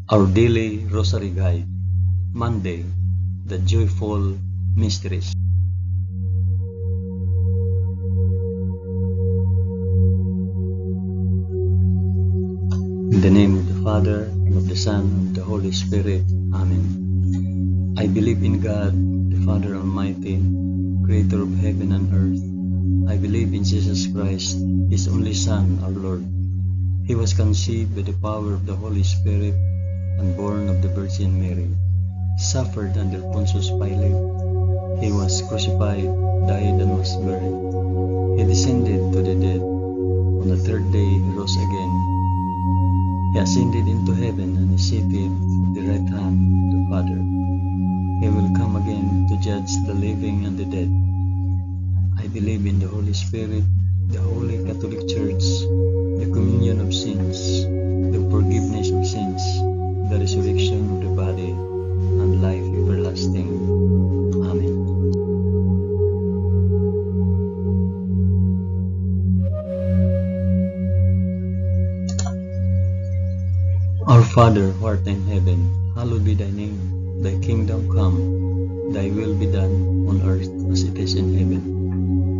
Our daily Rosary Guide, Monday, the Joyful Mysteries. In the name of the Father, and of the Son, and of the Holy Spirit. Amen. I believe in God, the Father Almighty, Creator of heaven and earth. I believe in Jesus Christ, His only Son, our Lord. He was conceived by the power of the Holy Spirit and born of the Virgin Mary. Suffered under Pontius Pilate. He was crucified, died, and was buried. He descended to the dead. On the third day He rose again. He ascended into heaven and is seated at the right hand of the Father. He will come again to judge the living and the dead. I believe in the Holy Spirit, the Holy Catholic Church, the communion of sins, the forgiveness of sins, the resurrection of the body, and life everlasting. Amen. Our Father, who art in heaven, hallowed be thy name. Thy kingdom come, thy will be done on earth as it is in heaven.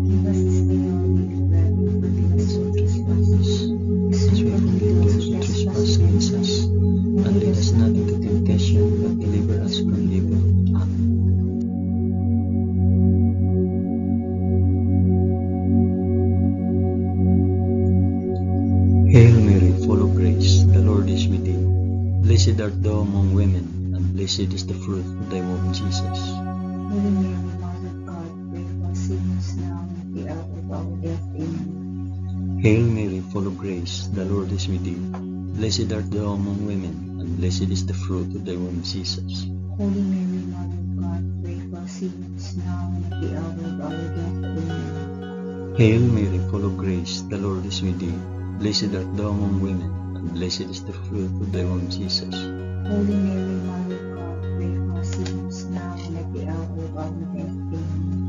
Give us this day our daily bread, and forgive us our trespasses, as we forgive those who trespass against us. And lead us not into temptation, but deliver us from evil. Amen. Hail Mary, full of grace, the Lord is with thee. Blessed art thou among women, and blessed is the fruit of thy womb, Jesus. Holy Mary, Mother of God, pray for us sinners now and at the hour of our death. Amen. Hail Mary, full of grace, the Lord is with thee. Blessed art thou among women, and blessed is the fruit of thy womb, Jesus. Holy Mary, Mother of God, pray for us sinners now and at the hour of our death. Amen. Hail Mary, full of grace, the Lord is with thee. Blessed art thou among women, and blessed is the fruit of thy womb, Jesus. Holy Mary, Mother of God, pray for us sinners now and at the hour of our death. Amen.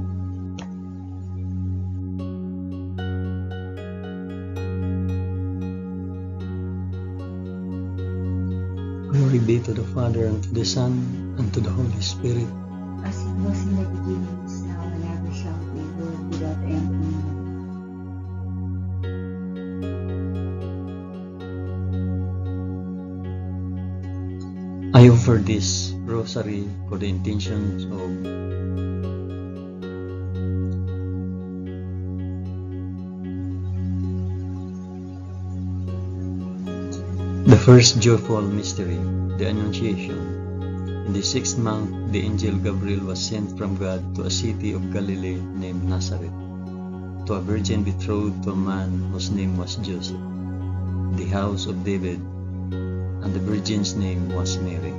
Glory be to the Father, and to the Son, and to the Holy Spirit. As it was in the beginning, is now, and ever shall be, world without end. Amen. I offer this rosary for the intentions of the first joyful mystery, the Annunciation. In the 6th month, the angel Gabriel was sent from God to a city of Galilee named Nazareth, to a virgin betrothed to a man whose name was Joseph, the house of David, and the virgin's name was Mary.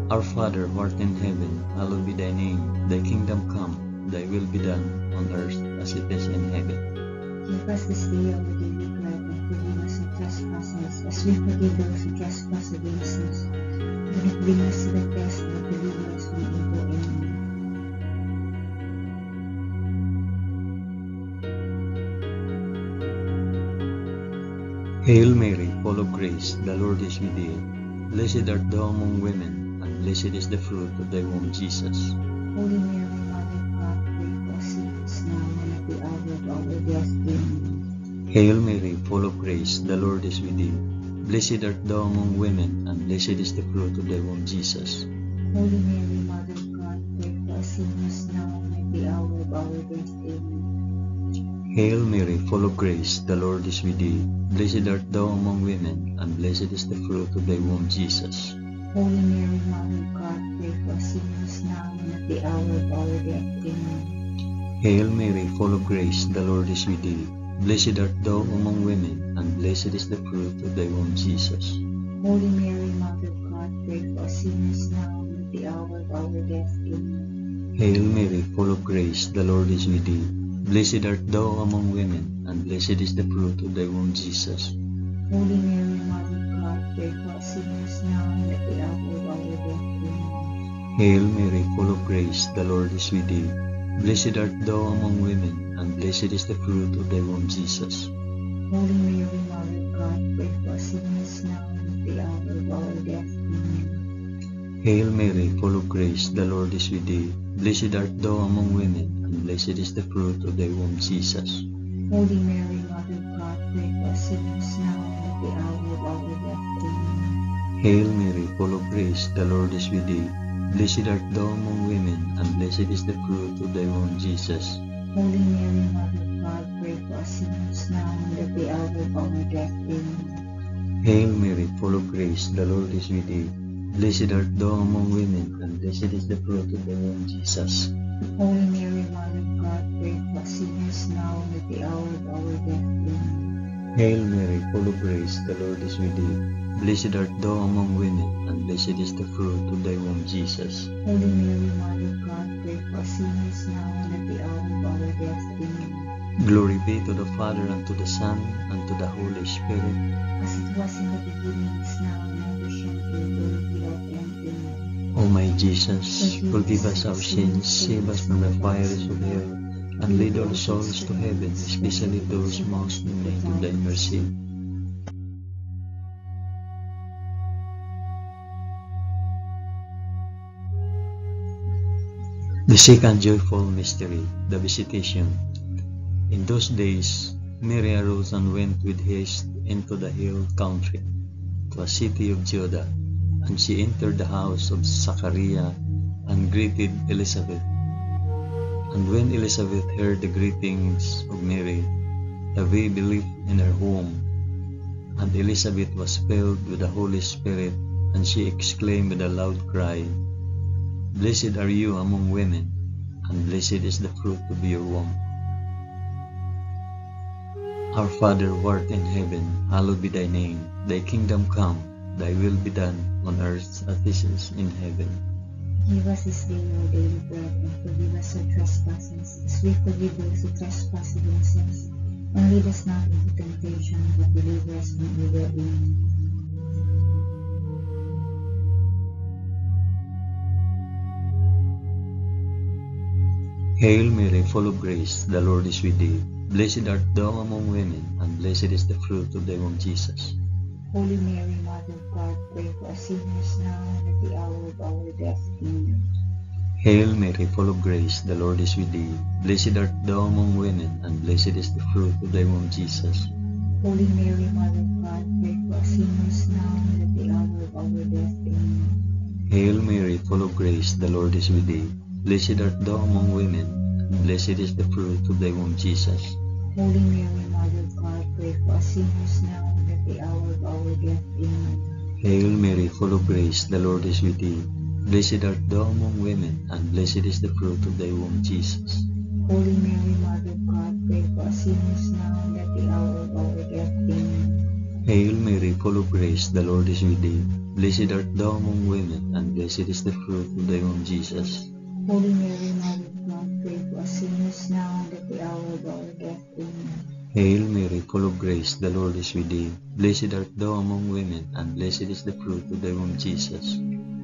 Our Father, who art in heaven, hallowed be thy name. Thy kingdom come, thy will be done on earth as it is in heaven. Give us this day our daily bread, and forgive us our trespasses, as we forgive those who trespass against us. Do not bring us to the test, but deliver us from evil. Amen. Hail Mary, full of grace, the Lord is with thee. Blessed art thou among women, and blessed is the fruit of thy womb, Jesus. Holy Mary, Mother of God, pray for us sinners now and at the hour of our death. Amen. Hail Mary, full of grace, the Lord is with thee. Blessed art thou among women, and blessed is the fruit of thy womb, Jesus. Holy Mary, Mother of God, pray for us sinners now and at the hour of our death. Amen. Hail Mary, full of grace, the Lord is with thee. Blessed art thou among women, and blessed is the fruit of thy womb, Jesus. Holy Mary, Mother of God, pray for us sinners now and at the hour of our death. Amen. Hail Mary, full of grace, the Lord is with thee. Blessed art thou among women, and blessed is the fruit of thy womb, Jesus. Holy Mary, Mother of God, pray for us sinners now and at the hour of our death. Amen. Hail Mary, full of grace, the Lord is with thee. Blessed art thou among women, and blessed is the fruit of thy womb, Jesus. Holy Mary, Mother of God, pray for us sinners now and at the hour of our death. Amen. Hail Mary, full of grace, the Lord is with thee. Blessed art thou among women, and blessed is the fruit of thy womb, Jesus. Holy Mary, Mother of God, pray for us sinners now and at the hour of our Hail Mary, full of grace, the Lord is with thee. Blessed art thou among women, and blessed is the fruit of thy womb, Jesus. Holy Mary, Mother of God, pray for us sinners now and at the hour of our death. Amen. Hail Mary, full of grace, the Lord is with thee. Blessed art thou among women, and blessed is the fruit of thy womb, Jesus. Holy Mary, Mother of God, pray for us sinners now and at the hour of our death. Amen. Hail Mary, full of grace, the Lord is with thee. Blessed art thou among women, and blessed is the fruit of thy womb, Jesus. Holy Mary, Mother of God, pray for us sinners now and at the hour of our death. Amen. Hail Mary, full of grace, the Lord is with thee. Blessed art thou among women, and blessed is the fruit of thy womb, Jesus. Holy Mary, Mother of God, pray for us sinners now and at the hour of our death. Amen. Glory be to the Father, and to the Son, and to the Holy Spirit. As it was in the beginning, is now, and ever shall be, world without end. Amen. O my Jesus, forgive us our sins, save us from the fires of hell, and lead all souls to heaven, especially those most in need of thy mercy. The second joyful mystery, the Visitation. In those days, Mary arose and went with haste into the hill country, to a city of Judah, and she entered the house of Zachariah and greeted Elizabeth. And when Elizabeth heard the greetings of Mary, the baby leaped in her womb, and Elizabeth was filled with the Holy Spirit, and she exclaimed with a loud cry, Blessed are you among women, and blessed is the fruit of your womb. Our Father who art in heaven, hallowed be thy name. Thy kingdom come, thy will be done, on earth as it is in heaven. Give us this day our daily bread, and forgive us our trespasses, as we forgive those who trespass against us. And lead us not into temptation, but deliver us from evil. Amen. Hail Mary, full of grace, the Lord is with thee. Blessed art thou among women, and blessed is the fruit of thy womb, Jesus. Holy Mary, Mother of God, pray for us sinners now and at the hour of our death. Amen. Hail Mary, full of grace, the Lord is with thee. Blessed art thou among women, and blessed is the fruit of thy womb, Jesus. Holy Mary, Mother of God, pray for us sinners now and at the hour of our death. Amen. Hail Mary, full of grace, the Lord is with thee. Blessed art thou among women, and blessed is the fruit of thy womb, Jesus. Holy Mary, Mother of God, pray for us sinners now and at the hour of our death. Amen. Hail Mary, full of grace, the Lord is with thee. Blessed art thou among women, and blessed is the fruit of thy womb, Jesus. Holy Mary, Mother of God, pray for us sinners now and at the hour of our death. Amen. Hail Mary, full of grace, the Lord is with thee. Blessed art thou among women, and blessed is the fruit of thy womb, Jesus. Holy Mary, Mother of God, pray for us sinners now and at the hour of our death. Amen. Hail Mary, full of grace, the Lord is with thee. Blessed art thou among women, and blessed is the fruit of thy womb, Jesus.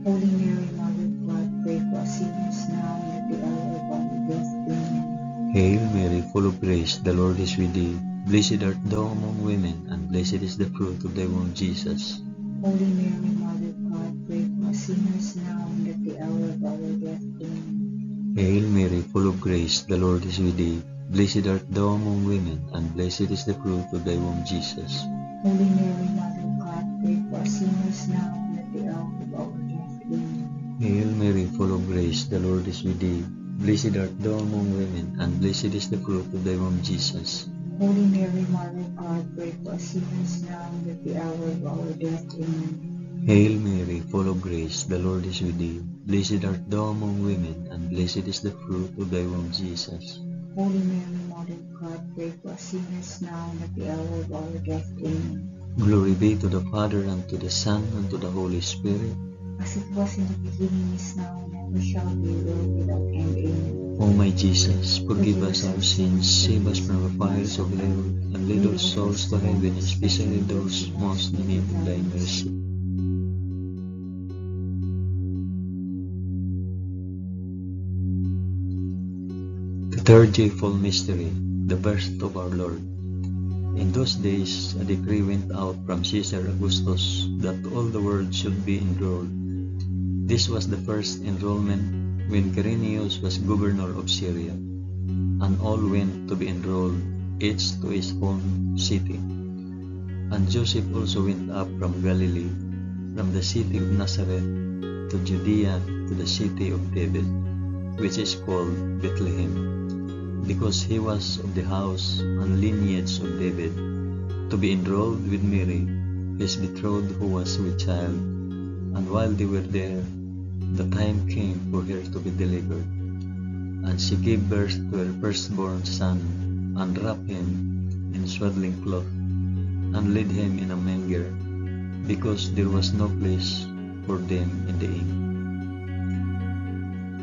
Holy Mary, Mother of God, pray for us sinners now and at the hour of our death. Amen. Hail Mary, full of grace, the Lord is with thee. Blessed art thou among women, and blessed is the fruit of thy womb, Jesus. Holy Mary, Mother of God, pray for us sinners now and at the hour of our death. Amen. Hail Mary, full of grace, the Lord is with thee. Blessed art thou among women, and blessed is the fruit of thy womb, Jesus. Holy Mary, Mother of God, pray for us sinners now and at the hour of our death. Amen. Hail Mary, full of grace, the Lord is with thee. Blessed art thou among women, and blessed is the fruit of thy womb, Jesus. Holy Mary, Mother of God, pray for us sinners now and at the hour of our death. Amen. Hail Mary, full of grace, the Lord is with thee. Blessed art thou among women, and blessed is the fruit of thy womb, Jesus. Holy Mary, Mother of God, pray for us sinners now and at the hour of our death. Amen. Glory be to the Father, and to the Son, and to the Holy Spirit. As it was in the beginning, is now, and ever shall be, world without end. Amen. O my Jesus, forgive us our sins, save us from the fires of hell, and lead all souls to heaven, especially those most in need of thy mercy. The third joyful mystery, the birth of our Lord. In those days, a decree went out from Caesar Augustus that all the world should be enrolled. This was the first enrollment when Quirinius was governor of Syria, and all went to be enrolled, each to his own city. And Joseph also went up from Galilee, from the city of Nazareth to Judea, to the city of David, which is called Bethlehem, because he was of the house and lineage of David, to be enrolled with Mary, his betrothed, who was with child. And while they were there, the time came for her to be delivered. And she gave birth to her firstborn son, and wrapped him in swaddling cloth, and laid him in a manger, because there was no place for them in the inn.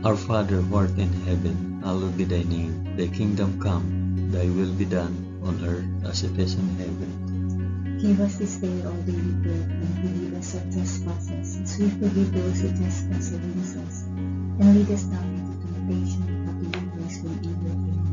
Our Father who art in heaven, hallowed be thy name. Thy kingdom come, thy will be done, on earth as it is in heaven. Give us this day our daily bread, and forgive us our trespasses, as we forgive those who trespass against us. And lead us not into temptation, but deliver us from evil. Amen.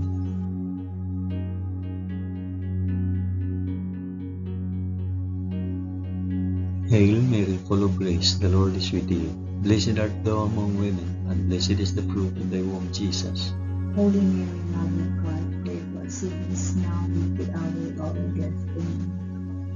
Hail Mary, full of grace, the Lord is with thee. Blessed art thou among women, and blessed is the fruit of thy womb, Jesus. Holy Mary, Mother of God, pray for us sinners now and at the hour of our death. Amen.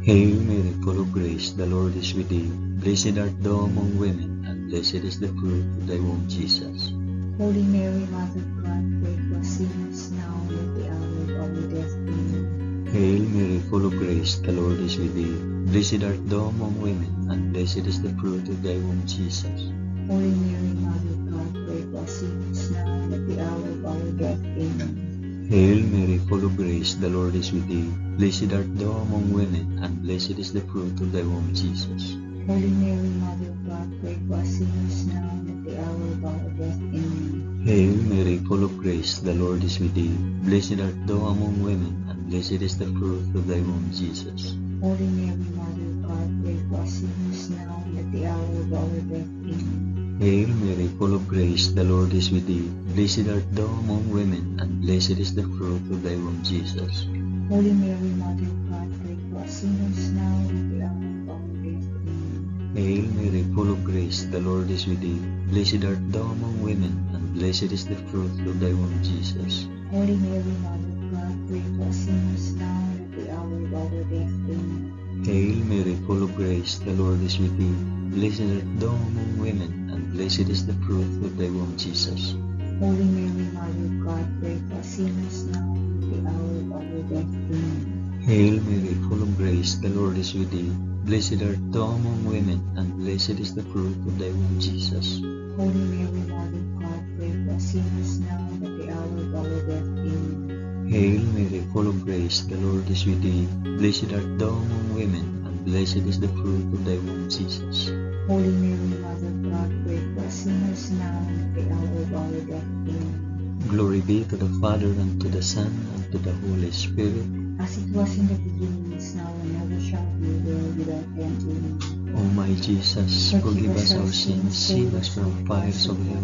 Hail Mary, full of grace, the Lord is with thee. Blessed art thou among women, and blessed is the fruit of thy womb, Jesus. Holy Mary, Mother of God, pray for us sinners now and at the hour of our death. Amen. Hail Mary, full of grace, the Lord is with thee. Blessed art thou among women, and blessed is the fruit of thy womb, Jesus. Holy Mary, Mother of God, pray for us sinners now and at the hour of our death. Amen. Hail Mary, full of grace, the Lord is with thee. Blessed art thou among women, and blessed is the fruit of thy womb, Jesus. Holy Mary, Mother of God, pray for us sinners now and at the hour of our death. Amen. Hail Mary, full of grace, the Lord is with thee. Blessed art thou among women, and blessed is the fruit of thy womb, Jesus. Holy Mary, Mother of God, pray for us sinners now and at the hour of our death. Amen. Hail Mary, full of grace, the Lord is with thee. Blessed art thou among women, and blessed is the fruit of thy womb, Jesus. Holy Mary, Mother of God, pray for us sinners now and at the hour of our death. Amen. Hail Mary, full of grace, the Lord is with thee. Blessed art thou among women, and blessed is the fruit of thy womb, Jesus. Holy Mary, Mother of God, pray for us sinners now and at the hour of our death. Amen. Hail Mary, full of grace, the Lord is with thee. Blessed art thou among women, and blessed is the fruit of thy womb, Jesus. Holy Mary, Mother of God, pray for us sinners now and at the hour of our death. Amen. Hail Mary, full of grace, the Lord is with thee. Blessed art thou among women, and blessed is the fruit of thy womb, Jesus. Holy Mary, Mother of God, pray for us sinners now and at the hour of our death. Amen. Hail Mary, full of grace, the Lord is with thee. Blessed art thou among women, and blessed is the fruit of thy womb, Jesus. Holy Mary, Mother of God, pray for us sinners now and at the hour of our death. Amen. Glory be to the Father, and to the Son, and to the Holy Spirit. As it was in the beginning, is now, and ever shall be, world without end. Amen. O my Jesus, forgive us our sins, save us from fires of hell,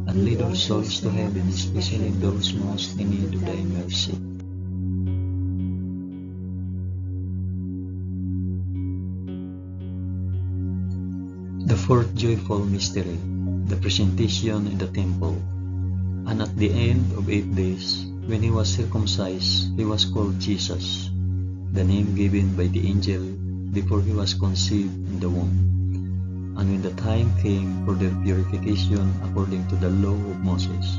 and lead all souls to heaven, especially those most in need of thy mercy. The fourth joyful mystery, the presentation in the temple. And at the end of 8 days, when he was circumcised, he was called Jesus, the name given by the angel before he was conceived in the womb. And when the time came for their purification according to the law of Moses,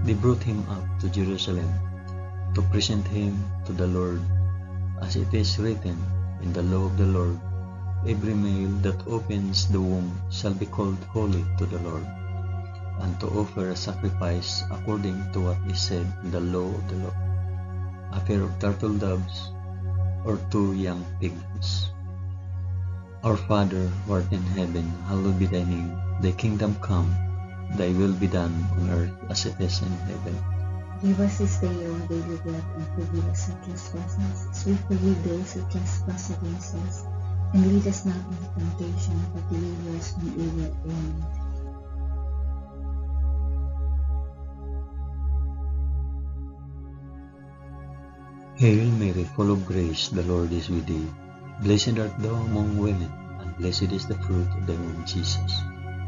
they brought him up to Jerusalem to present him to the Lord, as it is written in the law of the Lord, every male that opens the womb shall be called holy to the Lord, and to offer a sacrifice according to what is said in the law of the Lord, a pair of turtle doves or 2 young pigs. Our Father, who art in heaven, hallowed be thy name. Thy kingdom come, thy will be done on earth as it is in heaven. Give us this day our daily bread, and forgive us our trespasses, as we forgive those who trespass against us. And lead us not into temptation, but deliver us from evil. Amen. Hail Mary, full of grace, the Lord is with thee. Blessed art thou among women, and blessed is the fruit of thy womb, Jesus.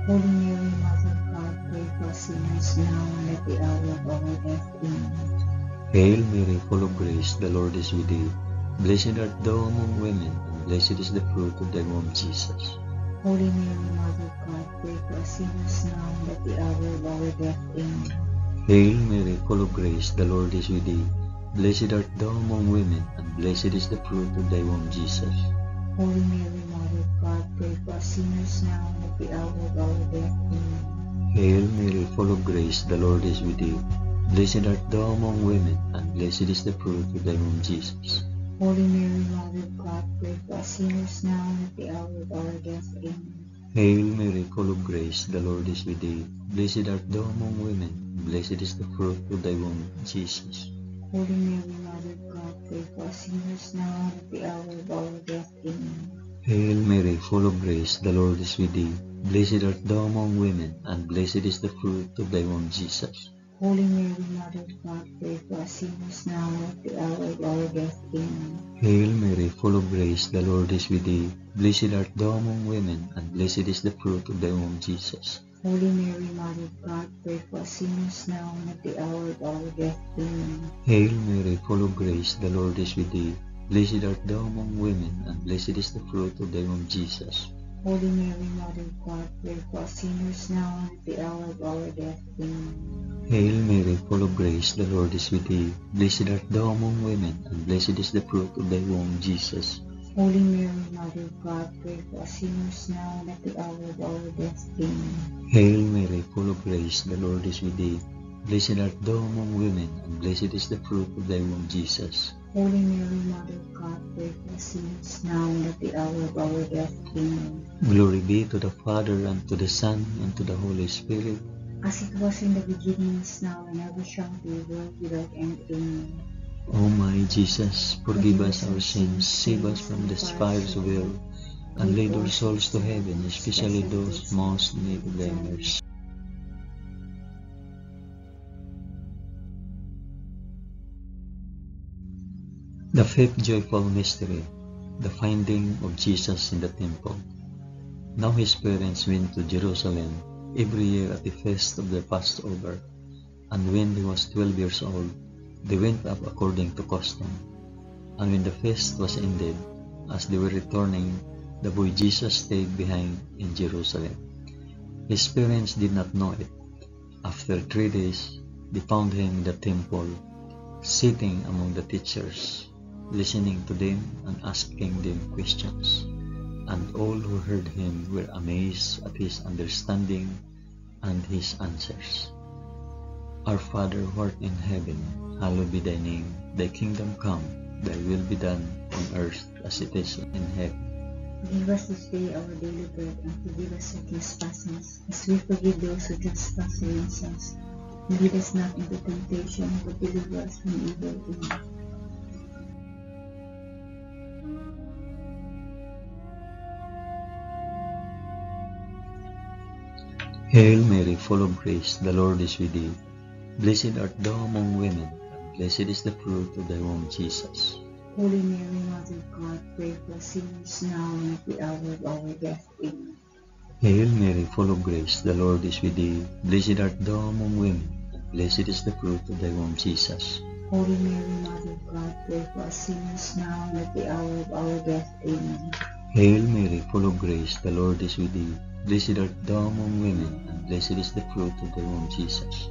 Holy Mary, Mother of God, pray for us sinners now and at the hour of our death. Amen. Hail Mary, full of grace, the Lord is with thee. Blessed art thou among women, and blessed is the fruit of thy womb, Jesus. Holy Mary, Mother of God, pray for us sinners now and at the hour of our death. Amen. Hail Mary, full of grace, the Lord is with thee. Blessed art thou among women, and blessed is the fruit of thy womb, Jesus. Holy Mary, Mother of God, pray for us sinners now and at the hour of our death. Amen. Hail Mary, full of grace, the Lord is with thee. Blessed art thou among women, and blessed is the fruit of thy womb, Jesus. Holy Mary, Mother of God, pray for us sinners now and at the hour of our death. Amen. Hail Mary, full of grace, the Lord is with thee. Blessed art thou among women, and blessed is the fruit of thy womb, Jesus. Holy Mary, Mother of God, pray for us sinners now and at the hour of our death. Amen. Hail Mary, full of grace, the Lord is with thee. Blessed art thou among women, and blessed is the fruit of thy womb, Jesus. Holy Mary, Mother of God, pray for us sinners now and at the hour of our death. Amen. Hail Mary, full of grace, the Lord is with thee. Blessed art thou among women, and blessed is the fruit of thy womb, Jesus. Holy Mary, Mother of God, pray for us sinners now and at the hour of our death. Amen. Hail Mary, full of grace, the Lord is with thee. Blessed art thou among women, and blessed is the fruit of thy womb, Jesus. Holy Mary, Mother of God, pray for us sinners now and at the hour of our death. Amen. Hail Mary, full of grace, the Lord is with thee. Blessed art thou among women, and blessed is the fruit of thy womb, Jesus. Holy Mary, Mother of God, pray for us sinners now and at the hour of our death. Amen. Hail Mary, full of grace, the Lord is with thee. Blessed art thou among women, and blessed is the fruit of thy womb, Jesus. Holy Mary, Mother of God, pray for us sinners now and at the hour of our death. Amen. Glory be to the Father, and to the Son, and to the Holy Spirit. As it was in the beginning, is now, and ever shall be, world without end. Amen. O my Jesus, forgive us our sins, save us from the fires of hell, and lead our souls to heaven, especially those most in need of thy mercy. The fifth joyful mystery, the finding of Jesus in the temple. Now his parents went to Jerusalem every year at the feast of the Passover, and when he was 12 years old, they went up according to custom. And when the feast was ended, as they were returning, the boy Jesus stayed behind in Jerusalem. His parents did not know it. After 3 days, they found him in the temple, sitting among the teachers, listening to them and asking them questions. And all who heard him were amazed at his understanding and his answers. Our Father who art in heaven, hallowed be thy name. Thy kingdom come, thy will be done on earth as it is in heaven. Give us this day our daily bread, and forgive us our trespasses, as we forgive those who trespass against us. And lead us not into temptation, but deliver us from evil. Amen. Hail Mary, full of grace, the Lord is with thee. Blessed art thou among women, and blessed is the fruit of thy womb, Jesus. Holy Mary, Mother of God, pray for us sinners now and at the hour of our death. Amen. Hail Mary, full of grace, the Lord is with thee. Blessed art thou among women, and blessed is the fruit of thy womb, Jesus. Holy Mary, Mother of God, pray for us sinners now and at the hour of our death. Amen. Hail Mary, full of grace, the Lord is with thee. Blessed art thou among women, and blessed is the fruit of thy womb, Jesus.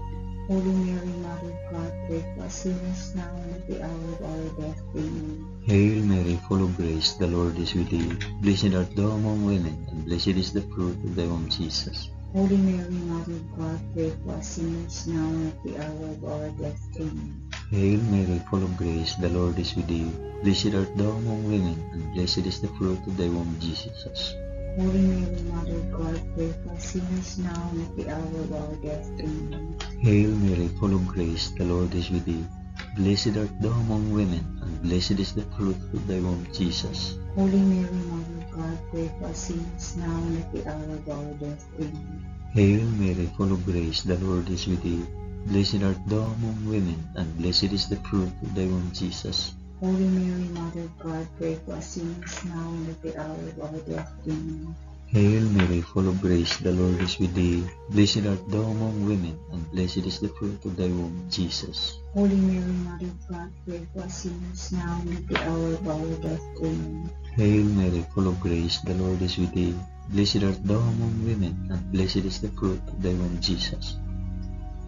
Holy Mary, Mother of God, pray for us sinners now and at the hour of our death. Amen. Hail Mary, full of grace, the Lord is with thee. Blessed art thou among women, and blessed is the fruit of thy womb, Jesus. Holy Mary, Mother of God, pray for us sinners now and at the hour of our death. Amen. Hail Mary, full of grace, the Lord is with thee. Blessed art thou among women, and blessed is the fruit of thy womb, Jesus. Holy Mary, Mother of God, pray for us sinners now and at the hour of our death. Amen. Hail Mary, full of grace, the Lord is with thee. Blessed art thou among women, and blessed is the fruit of thy womb, Jesus. Holy Mary, Mother of God, pray for us sinners now and at the hour of our death. Amen. Hail Mary, full of grace, the Lord is with thee. Blessed art thou among women, and blessed is the fruit of thy womb, Jesus. Holy Mary, Mother of God, pray for us sinners now and at the hour of our death. Amen. Hail Mary, full of grace, the Lord is with thee. Blessed art thou among women, and blessed is the fruit of thy womb, Jesus. Holy Mary, Mother of God, pray for us sinners now and at the hour of our death. Amen. Hail Mary, full of grace, the Lord is with thee. Blessed art thou among women, and blessed is the fruit of thy womb, Jesus.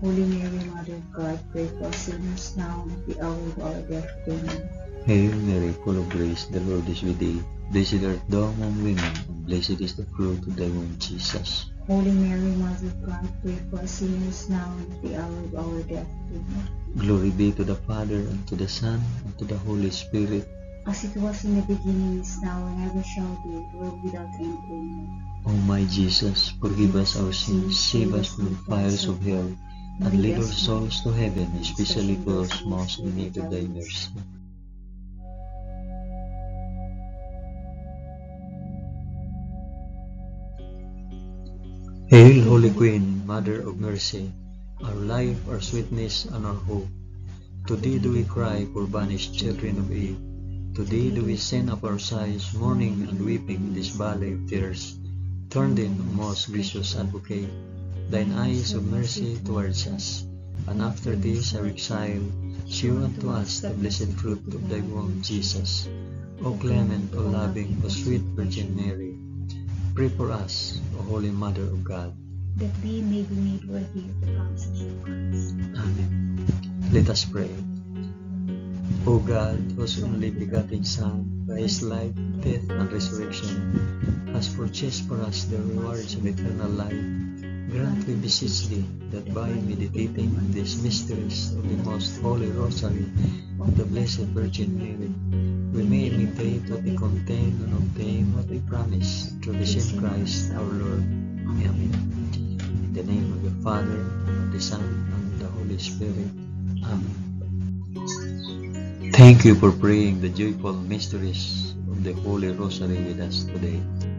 Holy Mary, Mother of God, pray for us sinners now and at the hour of our death. Amen. Hail Mary, full of grace, the Lord is with thee. Blessed art thou among women, and blessed is the fruit of thy womb, Jesus. Holy Mary, Mother of God, pray for us sinners now and at the hour of our death. Amen. Glory be to the Father, and to the Son, and to the Holy Spirit. As it was in the beginning, is now, and ever shall be, world without end. Amen. O my Jesus, forgive us our sins, save us from the fires of hell, and lead our souls to heaven, especially those most in need of thy mercy. Hail, Holy Queen, Mother of Mercy, our life, our sweetness, and our hope. To thee do we cry, poor banished children of Eve. To thee do we send up our sighs, mourning and weeping in this valley of tears. Turn then, O most gracious Advocate, thine eyes of mercy towards us, and after this our exile, show unto us the blessed fruit of thy womb, Jesus. O clement, O loving, O sweet Virgin Mary, pray for us, O Holy Mother of God, that we may be made worthy of the promises of Christ. Amen. Let us pray. O God, whose only begotten Son, by his life, death, and resurrection, has purchased for us the rewards of eternal life, grant, we beseech thee, that by meditating on these mysteries of the most holy Rosary of the Blessed Virgin Mary, we may imitate what they contain and obtain what they promise, through the same Christ our Lord. Amen. In the name of the Father, and of the Son, and of the Holy Spirit. Amen. Thank you for praying the joyful mysteries of the Holy Rosary with us today.